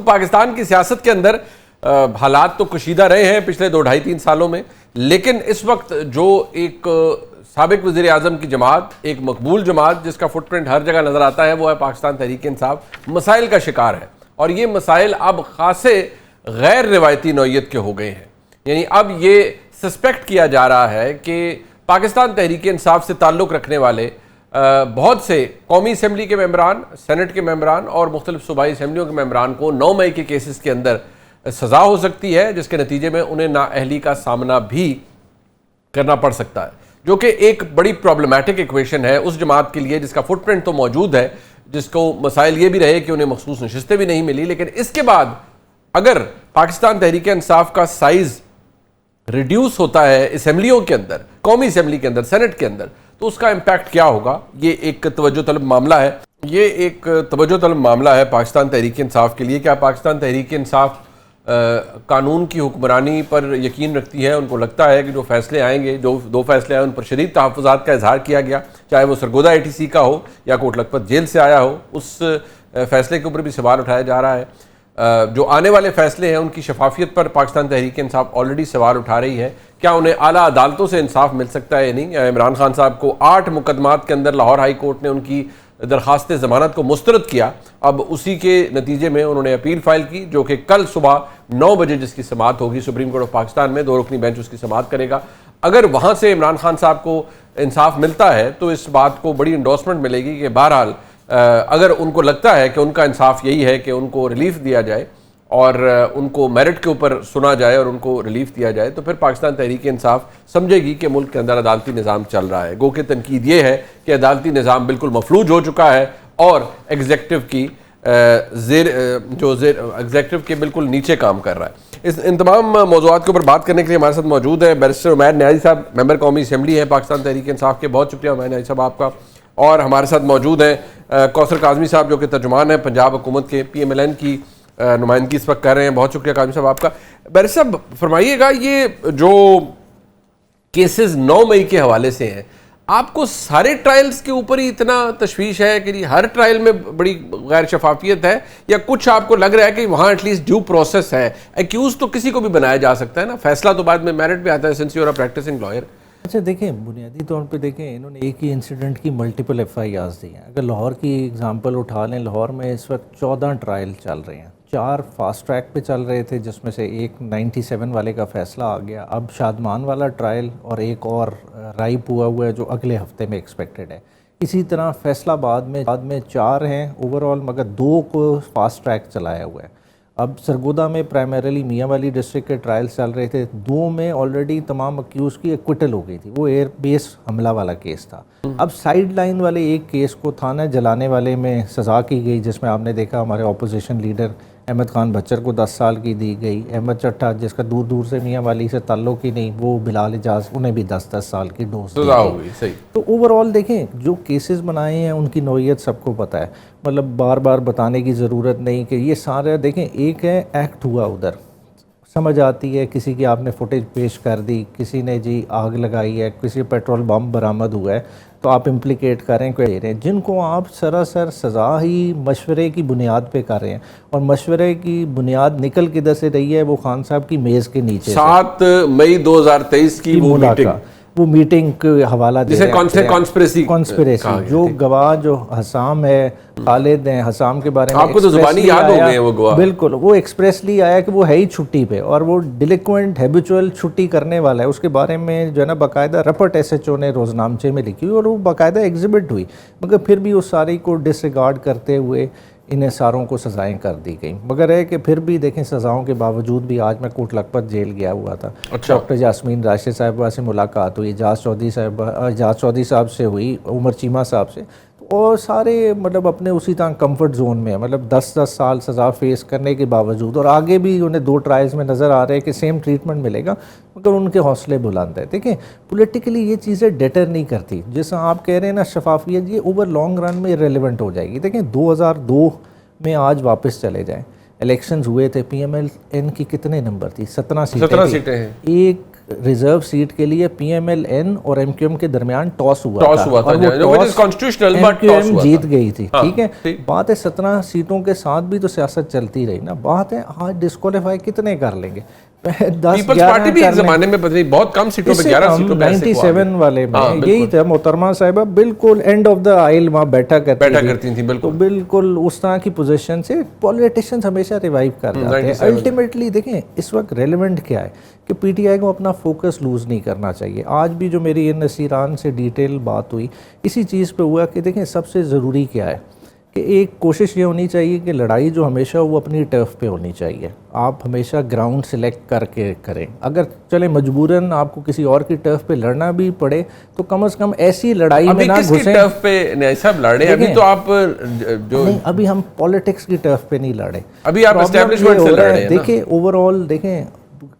पाकिस्तान की सियासत के अंदर हालात तो कशीदा रहे हैं पिछले 2-2.5-3 सालों में, लेकिन इस वक्त जो एक साबिक वज़ीर आज़म की जमात, एक मकबूल जमात जिसका फुटप्रिंट हर जगह नज़र आता है, वो है पाकिस्तान तहरीक इंसाफ, मसाइल का शिकार है। और ये मसाइल अब खासे गैर रिवायती नौइयत के हो गए हैं। यानी अब ये सस्पेक्ट किया जा रहा है कि पाकिस्तान तहरीक इंसाफ से ताल्लुक़ रखने वाले बहुत से कौमी असम्बली के मेंबरान, सेनेट के मेंबरान और मुख्तलिफ सूबाई असम्बलियों के मेंबरान को 9 मई के केसेस के अंदर सज़ा हो सकती है, जिसके नतीजे में उन्हें नाअहली का सामना भी करना पड़ सकता है, जो कि एक बड़ी प्रॉब्लमैटिक इक्वेशन है उस जमात के लिए जिसका फुटप्रिंट तो मौजूद है, जिसको मसाइल ये भी रहे कि उन्हें मखसूस नशिस्तें भी नहीं मिली। लेकिन इसके बाद अगर पाकिस्तान तहरीक इंसाफ का साइज़ रिड्यूस होता है असम्बलियों के अंदर, कौमी असम्बली के अंदर, सेनेट के अंदर, तो उसका इम्पैक्ट क्या होगा, ये एक तवज्जो तलब मामला है। ये एक तवज्जो तलब मामला है पाकिस्तान तहरीक इंसाफ के लिए। क्या पाकिस्तान तहरीक इंसाफ कानून की हुक्मरानी पर यकीन रखती है? उनको लगता है कि जो फैसले आएंगे, जो 2 फैसले आए, उन पर शदीद तहफ़्फ़ुज़ात का इजहार किया गया, चाहे वो सरगोदा ATC का हो या कोट लखपत जेल से आया हो, उस फैसले के ऊपर भी सवाल उठाया जा रहा है। जो आने वाले फैसले हैं उनकी शफाफियत पर पाकिस्तान तहरीक इंसाफ ऑलरेडी सवाल उठा रही है। क्या उन्हें आला अदालतों से इंसाफ मिल सकता है या नहीं? इमरान खान साहब को 8 मुकदमात के अंदर लाहौर हाई कोर्ट ने उनकी दरख्वास्त ज़मानत को मुस्तरद किया। अब उसी के नतीजे में उन्होंने अपील फाइल की, जो कि कल सुबह 9 बजे जिसकी समाअत होगी सुप्रीम कोर्ट ऑफ पाकिस्तान में, 2 रुकनी बेंच उसकी समाअत करेगा। अगर वहाँ से इमरान खान साहब को इंसाफ मिलता है तो इस बात को बड़ी इंडोर्समेंट मिलेगी कि बहरहाल अगर उनको लगता है कि उनका इंसाफ यही है कि उनको रिलीफ दिया जाए और उनको मेरिट के ऊपर सुना जाए और उनको रिलीफ दिया जाए, तो फिर पाकिस्तान तहरीक इंसाफ समझेगी कि मुल्क के अंदर अदालती निज़ाम चल रहा है। गो कि तनकीद ये है कि अदालती निज़ाम बिल्कुल मफलूज हो चुका है और एग्जेक्टिव की एग्जेक्टिव के बिल्कुल नीचे काम कर रहा है। इन तमाम मौज़ूआत के ऊपर बात करने के लिए हमारे साथ मौजूद है बैरिस्टर उमैर न्याजी साहब, मेंबर कौमी असम्बली है पाकिस्तान तहरीक इंसाफ के। बहुत शुक्रिया उमैर न्याजी साहब आपका। और हमारे साथ मौजूद हैं कौसर काज़मी साहब, जो कि तर्जुमान है पंजाब हुकूमत के, PMLN की नुमाइंदगी इस वक्त कर रहे हैं। बहुत शुक्रिया काज़मी साहब आपका। बैरिस्टर साहब फरमाइएगा, ये जो केसेस 9 मई के हवाले से हैं, आपको सारे ट्रायल्स के ऊपर ही इतना तशवीश है कि हर ट्रायल में बड़ी गैर शफाफियत है, या कुछ आपको लग रहा है कि वहाँ एटलीस्ट ड्यू प्रोसेस है? एक्यूज तो किसी को भी बनाया जा सकता है ना, फैसला तो बाद में मेरिट पे आता है, since you are a practising lawyer. अच्छा देखें, बुनियादी तौर पे देखें, इन्होंने एक ही इंसिडेंट की मल्टीपल FIRs दी हैं। अगर लाहौर की एग्जांपल उठा लें, लाहौर में इस वक्त 14 ट्रायल चल रहे हैं। 4 फास्ट ट्रैक पे चल रहे थे, जिसमें से एक 97 वाले का फ़ैसला आ गया। अब शादमान वाला ट्रायल और एक और राइप हुआ है जो अगले हफ्ते में एक्सपेक्टेड है। इसी तरह फैसलाबाद में 4 हैं ओवरऑल, मगर 2 को फास्ट ट्रैक चलाया हुआ है। अब सरगोदा में प्राइमरीली मियाँ वाली डिस्ट्रिक्ट के ट्रायल्स चल रहे थे। 2 में ऑलरेडी तमाम अक्यूज़ की एक्विटल हो गई थी, वो एयर बेस हमला वाला केस था। अब साइड लाइन वाले एक केस को थाना जलाने वाले में सज़ा की गई, जिसमें आपने देखा हमारे अपोजिशन लीडर अहमद खान बच्चर को 10 साल की दी गई। अहमद चट्टा, जिसका दूर दूर से मियाँ वाली से ताल्लुक़ ही नहीं, वो बिलाल इजाज़, उन्हें भी 10-10 साल की डोज दी गई। सही। तो ओवरऑल देखें, जो केसेस बनाए हैं उनकी नौइयत सबको पता है, मतलब बार बार बताने की ज़रूरत नहीं कि ये सारे देखें। एक है एक्ट हुआ उधर, समझ आती है, किसी की आपने फुटेज पेश कर दी, किसी ने जी आग लगाई है, किसी पेट्रोल बम बरामद हुआ है, तो आप इम्प्लिकेट करें कोई दे रहे हैं, जिनको आप सरासर सज़ा ही मशवरे की बुनियाद पे कर रहे हैं। और मशवरे की बुनियाद निकल किधर से रही है? वो खान साहब की मेज़ के नीचे 7 मई 2023 की वो मीटिंग का हवाला दे रहे हैं, कॉन्स्पिरेसी जो गवाह जो हसाम है, खालिद हैं, हसाम के बारे में आपको तो ज़ुबानी याद हो गए हैं वो गवाह। बिल्कुल, वो एक्सप्रेसली आया कि वो है ही छुट्टी पे और वो डिलिक्वेंट हैबिचुअल छुट्टी करने वाला है। उसके बारे में जो है ना बाकायदा रपट SHO ने रोज़नामचे में लिखी हुई और वो बाकायदा एग्जिबिट हुई, मगर फिर भी उस सारी को डिसरिगार्ड करते हुए इन्हें सारों को सज़ाएं कर दी गई। मगर है कि फिर भी देखें, सज़ाओं के बावजूद भी आज मैं कोट लखपत जेल गया हुआ था। अच्छा। डॉक्टर यास्मीन राशिद साहिबा से मुलाकात हुई, एजाज चौधरी साहब से हुई, उमर चीमा साहब से, और सारे मतलब अपने उसी तरह कंफर्ट जोन में, मतलब 10-10 साल सज़ा फेस करने के बावजूद, और आगे भी उन्हें 2 ट्रायल्स में नज़र आ रहे हैं कि सेम ट्रीटमेंट मिलेगा, मगर उनके हौसले बुलंद है। देखें, पॉलिटिकली ये चीज़ें डेटर नहीं करती। जैसा आप कह रहे हैं ना शफाफियत, ये ओवर लॉन्ग रन में इरेलेवेंट हो जाएगी। देखें 2002 में आज वापस चले जाएँ, इलेक्शंस हुए थे, PMLN की कितने नंबर थी? 17 सीटें हैं। एक रिजर्व सीट के लिए पीएमएल-एन और एमक्यूएम के दरमियान टॉस हुआ टॉस था हुआ था, और वो जो which is constitutional, but toss MQM हुआ जीत था। गई थी। हाँ, ठीक है, ठीक। बात है 17 सीटों के साथ भी तो सियासत चलती रही ना। बात है आज डिस्क्वालीफाई कितने कर लेंगे, 10 पीपल्स पार्टी भी एक जमाने में पता नहीं बहुत कम सीटों पे 11 सीटों पे ऐसे को आ गई। 97 वाले में हाँ, यही था, मोहतरमा साहिबा बिल्कुल एंड ऑफ द आइल वहाँ बैठा करती थी तो बिल्कुल। बिल्कुल उस तरह की पोजीशन से पॉलिटिशियंस हमेशा रिवाइव कर जाते हैं। 97 अल्टीमेटली देखें इस वक्त रेलेवेंट क्या है कि पीटीआई को अपना फोकस लूज़ नहीं करना चाहिए। आज भी जो मेरी इन नसीरान से डिटेल बात हुई इसी चीज़ पे हुआ कि देखें सबसे ज़रूरी क्या है कि एक कोशिश ये होनी चाहिए कि लड़ाई जो हमेशा वो अपनी टर्फ पे होनी चाहिए। आप हमेशा ग्राउंड सेलेक्ट करके करें। अगर चले मजबूरन आपको किसी और की टर्फ पे लड़ना भी पड़े तो कम से कम ऐसी लड़ाई में ना घुसें। टर्फ पे नहीं सब लड़े अभी तो आप जो नहीं, अभी हम पॉलिटिक्स की टर्फ पे नहीं लड़े, अभी आप एस्टेब्लिशमेंट से लड़ रहे हैं। देखिए ओवरऑल देखें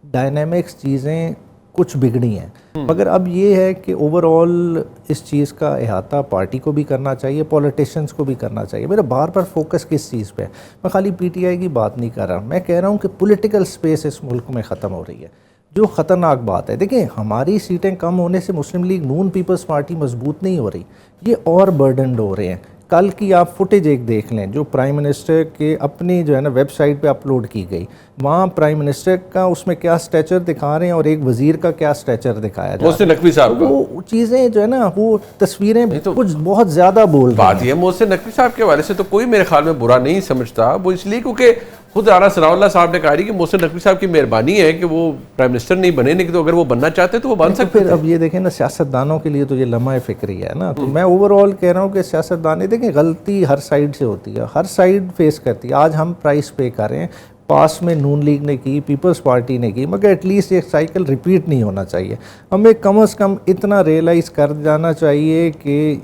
डायनामिक्स चीज़ें कुछ बिगड़ी हैं, मगर अब ये है कि ओवरऑल इस चीज़ का अहाता पार्टी को भी करना चाहिए, पॉलिटिशियंस को भी करना चाहिए। मेरा बार बार फोकस किस चीज़ पे है, मैं खाली पीटीआई की बात नहीं कर रहा, मैं कह रहा हूँ कि पॉलिटिकल स्पेस इस मुल्क में ख़त्म हो रही है, जो ख़तरनाक बात है। देखिए हमारी सीटें कम होने से मुस्लिम लीग नून पीपल्स पार्टी मजबूत नहीं हो रही, ये और बर्डनड हो रहे हैं। कल की आप फुटेज एक देख लें जो प्राइम मिनिस्टर के अपनी जो है ना वेबसाइट पे अपलोड की गई, वहाँ प्राइम मिनिस्टर का उसमें क्या स्टैचर दिखा रहे हैं और एक वजीर का क्या स्टैचर दिखाया जा मोहसिन नकवी साहब का। वो चीज़ें जो है ना वो तस्वीरें तो कुछ बहुत ज़्यादा बोल बात ये मोहसिन नकवी साहब के हवाले से तो कोई मेरे ख्याल में बुरा नहीं समझता, वो इसलिए क्योंकि खुद आला सनाउल्लाह साहब ने कहा कि मोहसिन नकवी साहब की मेहरबानी है कि वो प्राइम मिनिस्टर नहीं बने, नहीं तो अगर वो बनना चाहते तो वो बन सकते। फिर अब ये देखें ना सियासतदानों के लिए तो ये लम्हा फिक्री है ना। तो मैं ओवरऑल कह रहा हूँ कि सियासतदान देखें गलती हर साइड से होती है, हर साइड फेस करती है। आज हम प्राइस पे कर रहे हैं, पास में नून लीग ने की, पीपल्स पार्टी ने की, मगर एटलीस्ट एक साइकिल रिपीट नहीं होना चाहिए। हमें कम से कम इतना रियलाइज़ कर जाना चाहिए कि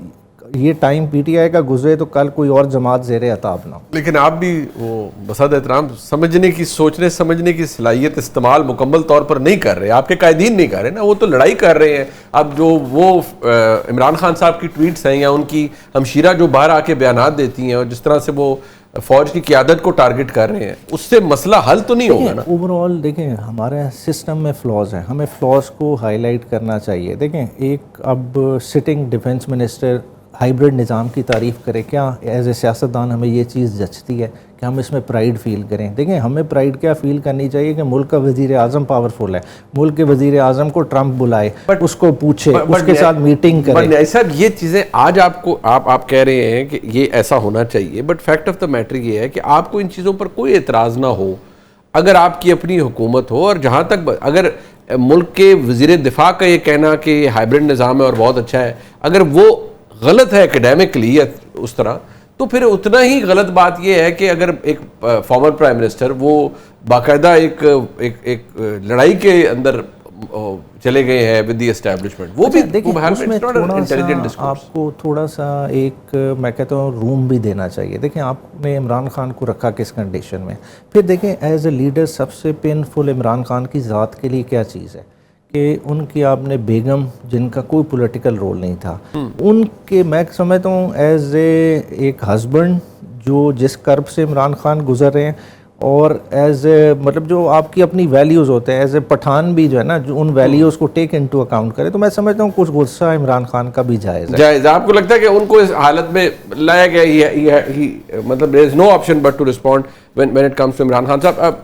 ये टाइम पीटीआई का गुजरे तो कल कोई और जमात ज़ेरे अताब ना हो। लेकिन आप भी वो बसात एहतराम समझने की, सोचने समझने की सलाहियत इस्तेमाल मुकम्मल तौर पर नहीं कर रहे, आपके कायदीन नहीं कर रहे ना, वो तो लड़ाई कर रहे हैं। अब जो वो इमरान खान साहब की ट्वीट्स हैं या उनकी हमशीरा जो बाहर आके बयानात देती हैं और जिस तरह से वो फौज की क़यादत को टारगेट कर रहे हैं, उससे मसला हल तो नहीं होगा ना। ओवरऑल देखें हमारे सिस्टम में फ्लॉज हैं, हमें फ्लॉज को हाईलाइट करना चाहिए। देखें एक अब सिटिंग डिफेंस मिनिस्टर हाइब्रिड निज़ाम की तारीफ़ करे, क्या एज ए सियासतदान हमें ये चीज़ जचती है कि हम इसमें प्राइड फील करें? देखें हमें प्राइड क्या फील करनी चाहिए कि मुल्क का वज़ीर आज़म पावरफुल है, मुल्क के वज़ीर आज़म को ट्रंप बुलाए, उसको पूछे, उसके साथ मीटिंग करे। सर ये चीज़ें आज आपको आप कह रहे हैं कि ये ऐसा होना चाहिए, but fact of the matter ये है कि आपको इन चीज़ों पर कोई एतराज़ ना हो अगर आपकी अपनी हुकूमत हो। और जहाँ तक अगर मुल्क के वज़ीर दिफा का ये कहना कि हाइब्रिड निज़ाम है और बहुत अच्छा है, अगर वो गलत है एकेडमिकली या उस तरह, तो फिर उतना ही गलत बात यह है कि अगर एक फॉर्मर प्राइम मिनिस्टर वो बाकायदा एक लड़ाई के अंदर चले गए हैं विद द एस्टैब्लिशमेंट, वो भी उसमें आपको थोड़ा सा एक मैं कहता हूँ रूम भी देना चाहिए। देखें आपने इमरान खान को रखा किस कंडीशन में, फिर देखें एज ए लीडर सबसे पेनफुल इमरान खान की ज़ात के लिए क्या चीज़ है कि उनकी आपने बेगम जिनका कोई पॉलिटिकल रोल नहीं था, उनके मैं समझता हूँ एज एक हस्बैंड जो जिस कर्ब से इमरान खान गुजर रहे हैं और एज ए मतलब जो आपकी अपनी वैल्यूज़ होते हैं, एज ए पठान भी जो है ना जो उन वैल्यूज़ को टेक इनटू अकाउंट करे, तो मैं समझता हूँ कुछ गुस्सा इमरान खान का भी जायज़ है। आपको लगता है कि उनको इस हालत में लाया गया मतलब there is no option but to respond when it comes to Imran Khan साहब?